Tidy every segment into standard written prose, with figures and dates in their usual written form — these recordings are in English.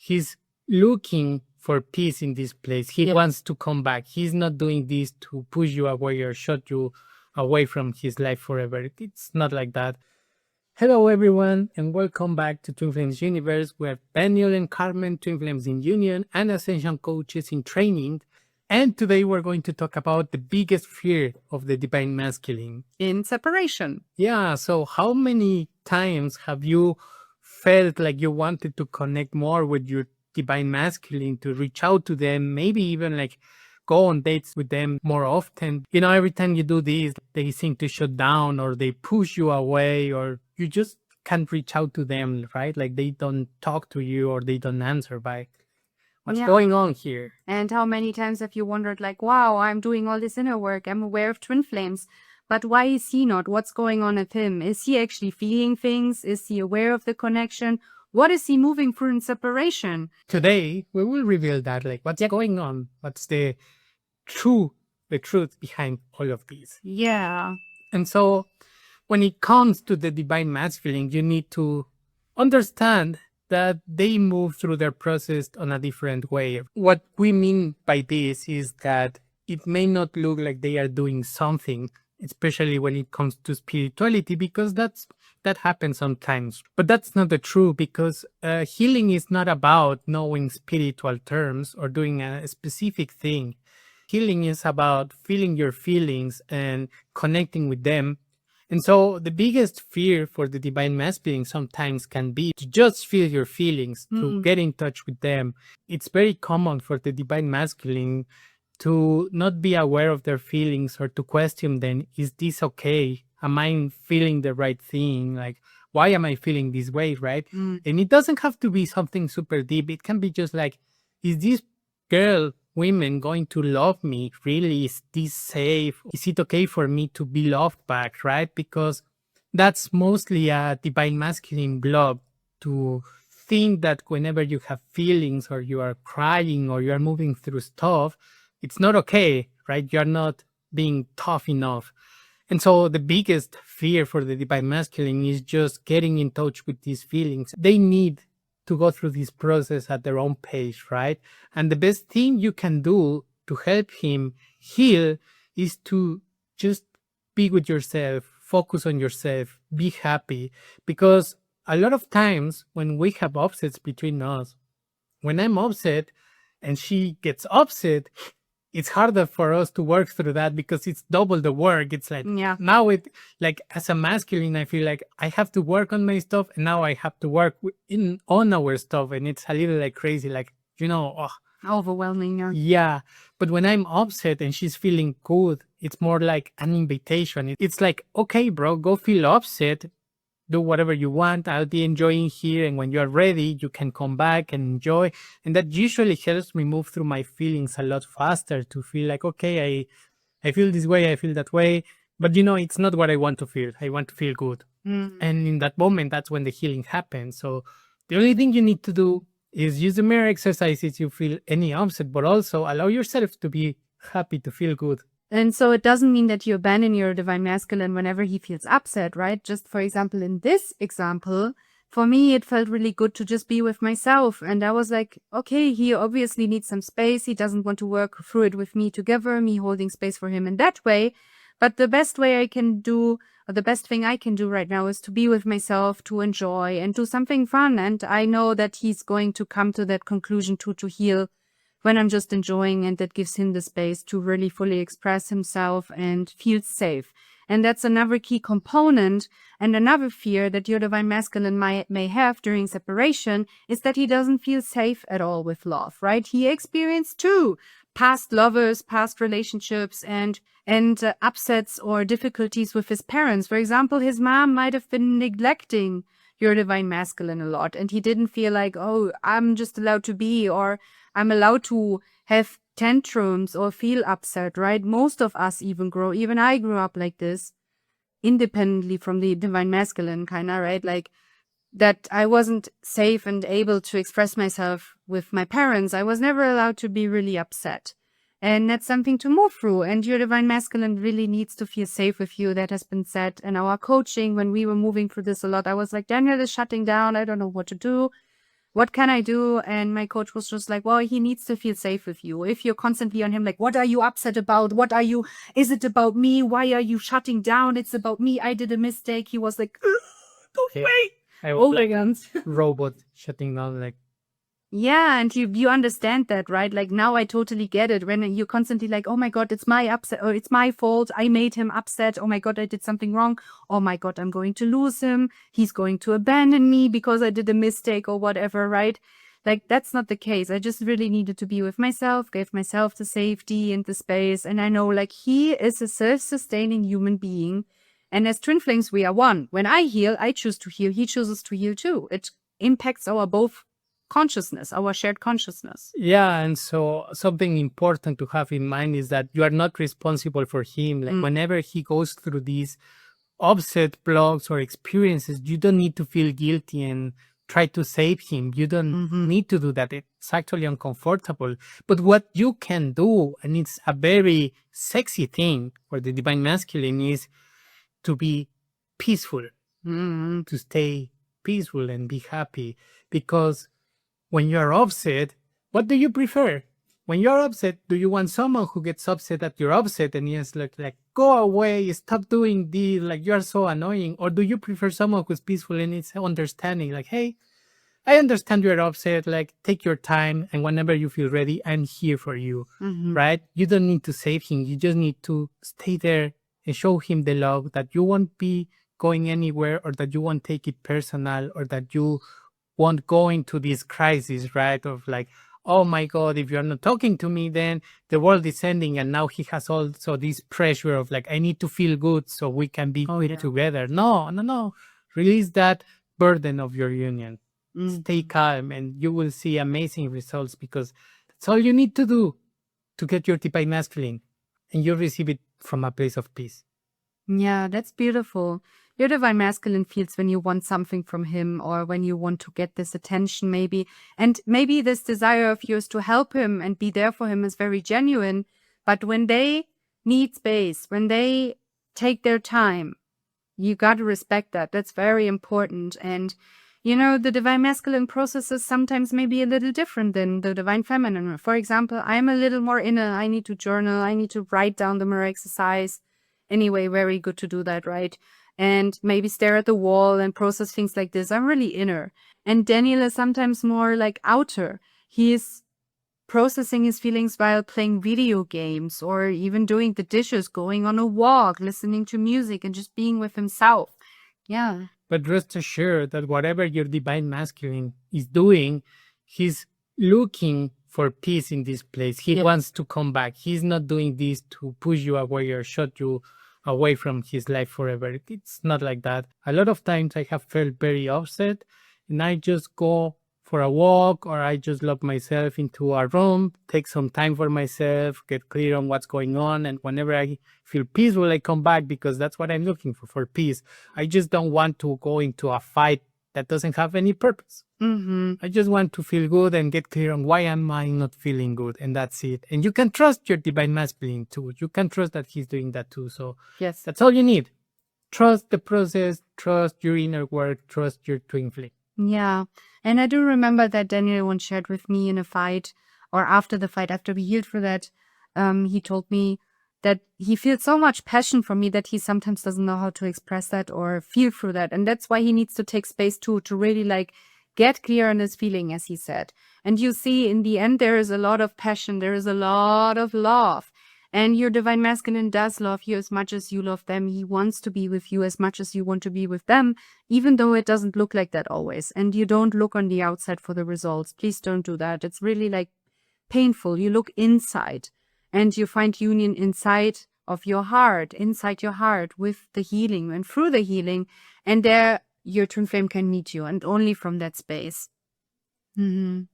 He's looking for peace in this place. He wants to come back. He's not doing this to push you away or shut you away from his life forever. It's not like that. Hello everyone and welcome back to Twin Flames Universe, where Daniel and Carmen, Twin Flames in Union and Ascension coaches in training. And today we're going to talk about the biggest fear of the Divine Masculine. In separation. Yeah, so how many times have you felt like you wanted to connect more with your Divine Masculine, to reach out to them, maybe even like go on dates with them more often? You know, every time you do this, they seem to shut down or they push you away, or you just can't reach out to them, right? Like they don't talk to you or they don't answer back. What's going on here? And how many times have you wondered, like, wow, I'm doing all this inner work, I'm aware of twin flames, but why is he not? What's going on with him? Is he actually feeling things? Is he aware of the connection? What is he moving through in separation? Today, we will reveal that, like, what's going on? What's the truth behind all of this? Yeah. And so, when it comes to the Divine Masculine, you need to understand that they move through their process on a different way. What we mean by this is that it may not look like they are doing something, especially when it comes to spirituality, because that happens sometimes. But that's not the truth, because healing is not about knowing spiritual terms or doing a specific thing. Healing is about feeling your feelings and connecting with them. And so the biggest fear for the Divine Masculine sometimes can be to just feel your feelings, to get in touch with them. It's very common for the Divine Masculine to not be aware of their feelings or to question them. Is this okay? Am I feeling the right thing? Like, why am I feeling this way, right? And it doesn't have to be something super deep. It can be just like, is this women going to love me? Really? Is this safe? Is it okay for me to be loved back, right? Because that's mostly a Divine Masculine block, to think that whenever you have feelings or you are crying or you are moving through stuff, it's not okay, right? You're not being tough enough. And so the biggest fear for the Divine Masculine is just getting in touch with these feelings. They need to go through this process at their own pace, right? And the best thing you can do to help him heal is to just be with yourself, focus on yourself, be happy. Because a lot of times when we have upsets between us, when I'm upset and she gets upset, it's harder for us to work through that because it's double the work. It's like, now it, like, as a masculine, I feel like I have to work on my stuff, and now I have to work on our stuff. And it's a little like crazy, like, you know, overwhelming. Yeah. But when I'm upset and she's feeling good, it's more like an invitation. It's like, okay, bro, go feel upset. Do whatever you want. I'll be enjoying here. And when you're ready, you can come back and enjoy. And that usually helps me move through my feelings a lot faster, to feel like, okay, I feel this way, I feel that way. But, you know, it's not what I want to feel. I want to feel good. And in that moment, that's when the healing happens. So the only thing you need to do is use the mirror exercises you feel any upset, but also allow yourself to be happy, to feel good. And so it doesn't mean that you abandon your Divine Masculine whenever he feels upset, right? Just for example, in this example, for me, it felt really good to just be with myself. And I was like, okay, he obviously needs some space. He doesn't want to work through it with me together, me holding space for him in that way. But the best way I can do, or the best thing I can do right now, is to be with myself, to enjoy and do something fun. And I know that he's going to come to that conclusion to heal when I'm just enjoying, and that gives him the space to really fully express himself and feel safe. And that's another key component. And another fear that your Divine Masculine may have during separation is that he doesn't feel safe at all with love, right? He experienced too past lovers, past relationships, and upsets or difficulties with his parents. For example, his mom might have been neglecting your Divine Masculine a lot, and he didn't feel like, oh, I'm just allowed to be, or I'm allowed to have tantrums or feel upset, right? Most of us even I grew up like this, independently from the Divine Masculine, kind of, right? Like, that I wasn't safe and able to express myself with my parents. I was never allowed to be really upset. And that's something to move through. And your Divine Masculine really needs to feel safe with you. That has been said in our coaching when we were moving through this a lot. I was like, Daniel is shutting down. I don't know what to do. what can I do? And my coach was just like, well, he needs to feel safe with you. If you're constantly on him, like, what are you upset about? Is it about me? Why are you shutting down? It's about me. I did a mistake. He was like, don't wait. Oh my God. Robot shutting down, like, yeah, and you understand that, right? Like now I totally get it. When you're constantly like, oh my God, it's my upset, or it's my fault. I made him upset. Oh my God, I did something wrong. Oh my God, I'm going to lose him. He's going to abandon me because I did a mistake or whatever, right? Like that's not the case. I just really needed to be with myself, gave myself the safety and the space. And I know like he is a self-sustaining human being. And as twin flames, we are one. When I heal, I choose to heal. He chooses to heal too. It impacts our both consciousness, our shared consciousness. yeah. And so something important to have in mind is that you are not responsible for him. Like whenever he goes through these upset blocks or experiences, you don't need to feel guilty and try to save him. You don't need to do that. It's actually uncomfortable. But what you can do, and it's a very sexy thing for the divine masculine, is to be peaceful, to stay peaceful and be happy. Because when you're upset, what do you prefer? When you're upset, do you want someone who gets upset that you're upset and is like, go away, stop doing this, like you're so annoying? Or do you prefer someone who's peaceful and is understanding, like, hey, I understand you're upset, like take your time, and whenever you feel ready, I'm here for you, right? You don't need to save him. You just need to stay there and show him the love, that you won't be going anywhere, or that you won't take it personal, or that you won't go into this crisis, right? Of like, oh my God, if you're not talking to me, then the world is ending. And now he has also this pressure of like, I need to feel good so we can be together. No, no, no. Release that burden of your union. Stay calm, and you will see amazing results, because that's all you need to do to get your divine masculine, and you receive it from a place of peace. Yeah, that's beautiful. Your divine masculine feels when you want something from him, or when you want to get this attention, maybe. And maybe this desire of yours to help him and be there for him is very genuine. But when they need space, when they take their time, you got to respect that. That's very important. And, you know, the divine masculine processes sometimes may be a little different than the divine feminine. For example, I'm a little more inner. I need to journal. I need to write down the mirror exercise. Anyway, very good to do that, right? And maybe stare at the wall and process things like this. I'm really inner. And Daniel is sometimes more like outer. He is processing his feelings while playing video games, or even doing the dishes, going on a walk, listening to music, and just being with himself. Yeah. But rest assured that whatever your divine masculine is doing, he's looking for peace in this place. He wants to come back. He's not doing this to push you away or shut you away from his life forever. It's not like that. A lot of times I have felt very upset, and I just go for a walk, or I just lock myself into a room, take some time for myself, get clear on what's going on. And whenever I feel peaceful, I come back, because that's what I'm looking for peace. I just don't want to go into a fight that doesn't have any purpose. I just want to feel good and get clear on why am I not feeling good, and that's it. And you can trust your divine masculine too. You can trust that he's doing that too. So yes, that's all you need. Trust the process, trust your inner work, trust your twin flame. Yeah. And I do remember that Daniel once shared with me in a fight, or after the fight, after we healed for that, he told me that he feels so much passion for me that he sometimes doesn't know how to express that or feel through that. And that's why he needs to take space too, to really like get clear on his feeling, as he said. And you see, in the end, there is a lot of passion. There is a lot of love. And your divine masculine does love you as much as you love them. He wants to be with you as much as you want to be with them, even though it doesn't look like that always. And you don't look on the outside for the results. Please don't do that. It's really like painful. You look inside, and you find union inside of your heart, inside your heart, with the healing and through the healing. And there your twin flame can meet you, and only from that space. And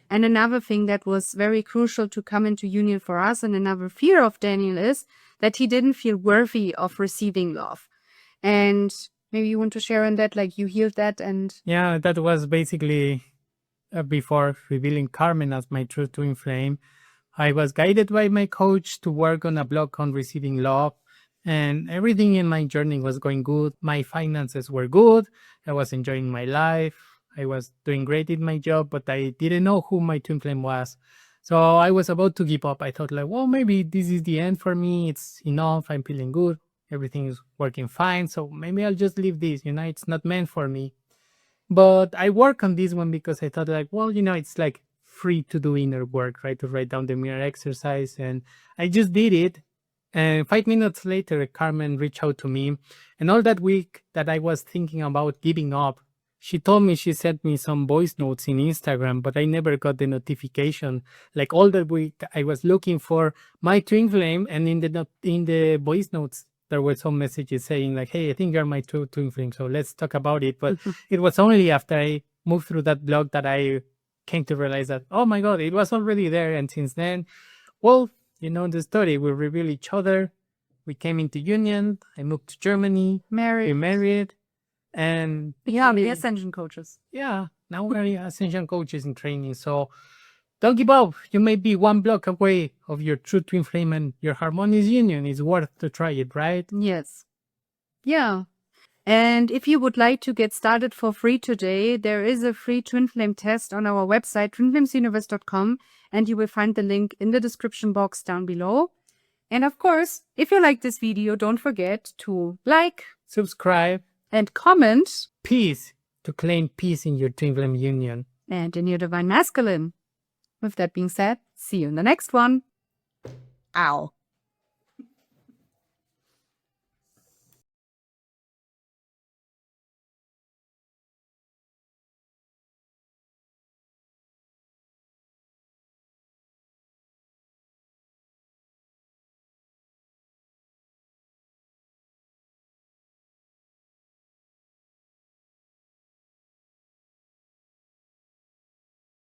another thing that was very crucial to come into union for us, and another fear of Daniel, is that he didn't feel worthy of receiving love. And maybe you want to share on that, like you healed that. And yeah, that was basically before revealing Carmen as my true twin flame. I was guided by my coach to work on a block on receiving love, and everything in my journey was going good. My finances were good. I was enjoying my life. I was doing great in my job, but I didn't know who my twin flame was. So I was about to give up. I thought like, well, maybe this is the end for me. It's enough. I'm feeling good. Everything is working fine. So maybe I'll just leave this, it's not meant for me. But I work on this one because I thought like, well, it's like free to do inner work, right? To write down the mirror exercise. And I just did it. And 5 minutes later, Carmen reached out to me. And all that week that I was thinking about giving up, she told me she sent me some voice notes in Instagram, but I never got the notification. Like all that week, I was looking for my twin flame, and in the voice notes, there were some messages saying like, "Hey, I think you're my twin flame, so let's talk about it." But it was only after I moved through that blog that I came to realize that, oh my God, it was already there. And since then, well, the story, we revealed each other. We came into union. I moved to Germany. We married. And yeah, we're ascension coaches. Yeah, now we're ascension coaches in training. So don't give up. You may be one block away of your true twin flame and your harmonious union. It's worth to try it, right? Yes. Yeah. And if you would like to get started for free today, there is a free twin flame test on our website, twinflamesuniverse.com, and you will find the link in the description box down below. And of course, if you like this video, don't forget to like, subscribe, and comment. Peace, to claim peace in your twin flame union. And in your divine masculine. With that being said, see you in the next one. Ow.